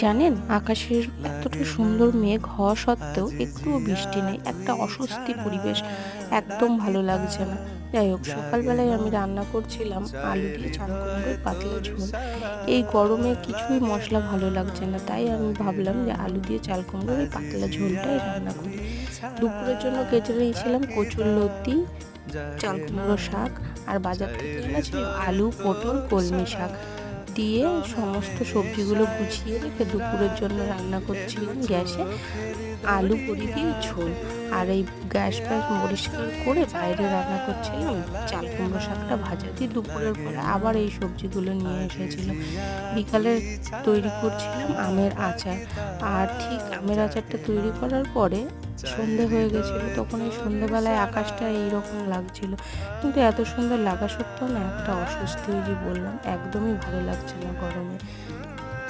জানেন, আকাশের এতটা সুন্দর মেঘ হওয়া সত্ত্বেও একটুও বৃষ্টি নেই, একটা অস্বস্তি পরিবেশ, একদম ভালো লাগছে না। যাই হোক, সকালবেলায় আমি রান্না করছিলাম আলু দিয়ে চাল কুমড়োর পাতলা ঝোল। এই গরমে কিছুই মশলা ভালো লাগছে না, তাই আমি ভাবলাম যে আলু দিয়ে চাল কুমড়োর এই পাতলা ঝোলটাই রান্না করি। দুপুরের জন্য কেটে নিয়েছিলাম কচুর লতি, চাল কুমড়ো শাক, আর বাজার থেকে এনেছিল আলু, পটল, কলমি শাক দিয়ে সমস্ত সবজিগুলো গুছিয়ে রেখে দুপুরের জন্য রান্না করছিলাম গ্যাসে আলু বড়ি দিয়ে ঝোল। আর এই গ্যাস ফ্যাস পরিষ্কার করে বাইরে রান্না করছিলাম চাল কুমড়ো শাকটা ভাজা দিয়ে। দুপুরের পরে আবার এই সবজিগুলো নিয়ে এসেছিল। বিকালে তৈরি করছিলাম আমের আচার। আর ঠিক আমের আচারটা তৈরি করার পরে সন্ধে হয়ে গেছিলো, তখন এই সন্ধেবেলায় আকাশটা এইরকম লাগছিল। কিন্তু এত সুন্দর লাগা সত্ত্বেও না একটা অস্বস্তি, ওই যে বললাম, একদমই ভালো লাগছে না গরমে।